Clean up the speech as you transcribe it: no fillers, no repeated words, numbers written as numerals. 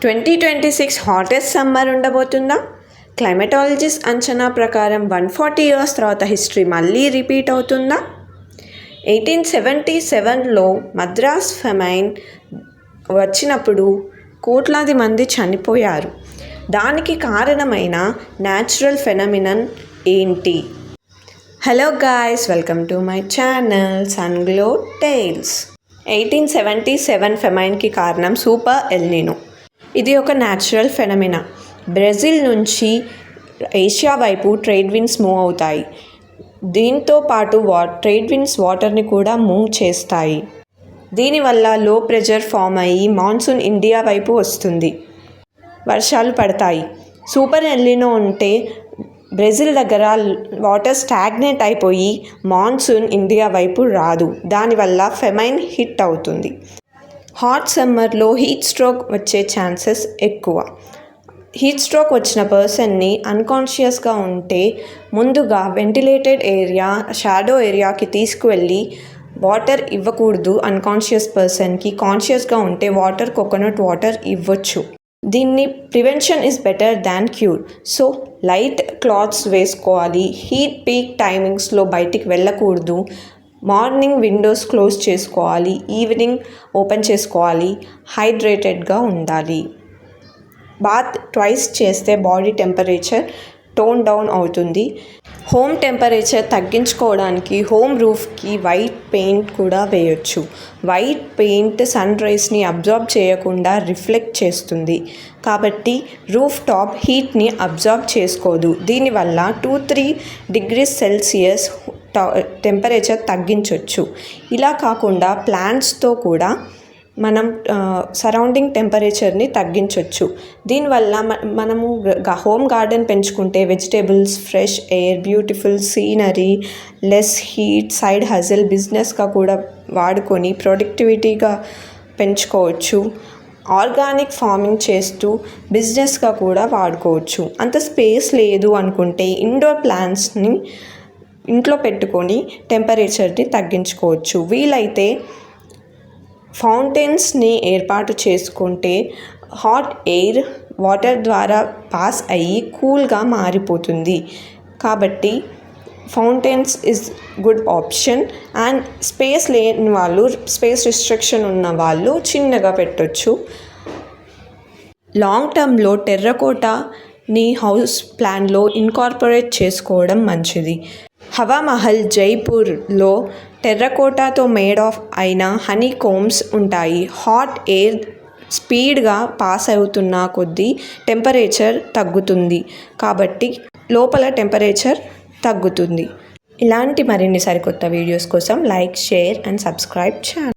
2026 hottest summer ఉండబోతుందా? క్లైమటాలజిస్ట్ అంచనా ప్రకారం 140 years తర్వాత హిస్టరీ మళ్ళీ రిపీట్ అవుతుందా? 1877లో మద్రాస్ ఫెమైన్ వచ్చినప్పుడు కోట్లాది మంది చనిపోయారు. దానికి కారణమైన న్యాచురల్ ఫెనమినన్ ఏంటి? Hello guys, welcome to my channel Sunglow tales. 1877 ఫెమైన్కి కారణం సూపర్ ఎల్నినో. ఇది ఒక న్యాచురల్ ఫెనమినా. బ్రెజిల్ నుంచి ఏషియా వైపు ట్రేడ్ విండ్స్ మూవ్ అవుతాయి. దీంతో పాటు ట్రేడ్ విండ్స్ వాటర్ని కూడా మూవ్ చేస్తాయి. దీనివల్ల లో ప్రెషర్ ఫామ్ అయ్యి మాన్సూన్ ఇండియా వైపు వస్తుంది, వర్షాలు పడతాయి. సూపర్ ఎల్నినో ఉంటే బ్రెజిల్ దగ్గర వాటర్ స్టాగ్నేట్ అయిపోయి మాన్సూన్ ఇండియా వైపు రాదు. దానివల్ల ఫెమైన్ హిట్ అవుతుంది. హాట్ సమ్మర్లో హీట్ స్ట్రోక్ వచ్చే ఛాన్సెస్ ఎక్కువ. హీట్ స్ట్రోక్ వచ్చిన పర్సన్ని అన్కాన్షియస్గా ఉంటే ముందుగా వెంటిలేటెడ్ ఏరియా, షాడో ఏరియాకి తీసుకువెళ్ళి వాటర్ ఇవ్వకూడదు. అన్కాన్షియస్ పర్సన్కి కాన్షియస్గా ఉంటే కోకోనట్ వాటర్ ఇవ్వచ్చు. దీన్ని prevention is better than cure. So light clothes వేసుకోవాలి. హీట్ పీక్ టైమింగ్స్లో బయటికి వెళ్ళకూడదు. మార్నింగ్ విండోస్ క్లోజ్ చేసుకోవాలి, ఈవినింగ్ ఓపెన్ చేసుకోవాలి. హైడ్రేటెడ్గా ఉండాలి. బాత్ ట్వైస్ చేస్తే బాడీ టెంపరేచర్ టోన్ డౌన్ అవుతుంది. హోమ్ టెంపరేచర్ తగ్గించుకోవడానికి హోమ్ రూఫ్కి వైట్ పెయింట్ కూడా వేయొచ్చు. వైట్ పెయింట్ సన్ రైస్ని అబ్జార్బ్ చేయకుండా రిఫ్లెక్ట్ చేస్తుంది, కాబట్టి రూఫ్ టాప్ హీట్ని అబ్జార్బ్ చేసుకోదు. దీనివల్ల 2-3 degrees సెల్సియస్ టెంపరేచర్ తగ్గించవచ్చు. ఇలా కాకుండా ప్లాంట్స్తో కూడా మనం సరౌండింగ్ టెంపరేచర్ని తగ్గించవచ్చు. దీనివల్ల మనము హోమ్ గార్డెన్ పెంచుకుంటే vegetables, fresh air, beautiful scenery, less heat, side hustle బిజినెస్గా కూడా వాడుకొని ప్రొడక్టివిటీగా పెంచుకోవచ్చు. ఆర్గానిక్ ఫార్మింగ్ చేస్తూ బిజినెస్గా కూడా వాడుకోవచ్చు. అంత స్పేస్ లేదు అనుకుంటే ఇండోర్ ప్లాంట్స్ని ఇంట్లో పెట్టుకొని టెంపరేచర్ని తగ్గించుకోవచ్చు. వీలైతే ఫౌంటైన్స్ని ఏర్పాటు చేసుకుంటే హాట్ ఎయిర్ వాటర్ ద్వారా పాస్ అయ్యి కూల్గా మారిపోతుంది. కాబట్టి fountains is good option. And space లేని వాళ్ళు, స్పేస్ రిస్ట్రిక్షన్ ఉన్న వాళ్ళు చిన్నగా పెట్టొచ్చు. లాంగ్ టర్మ్లో టెర్రకోటాని హౌస్ ప్లాన్లో ఇన్కార్పొరేట్ చేసుకోవడం మంచిది. హవా మహల్ జైపూర్లో టెర్రకోటాతో మేడ్ ఆఫ్ అయిన హనీ కోమ్స్ ఉంటాయి. హాట్ ఎయిర్ స్పీడ్గా పాస్ అవుతున్న కొద్దీ టెంపరేచర్ తగ్గుతుంది, కాబట్టి లోపల టెంపరేచర్ తగ్గుతుంది. ఇలాంటి మరిన్ని సరికొత్త వీడియోస్ కోసం like, share and subscribe channel.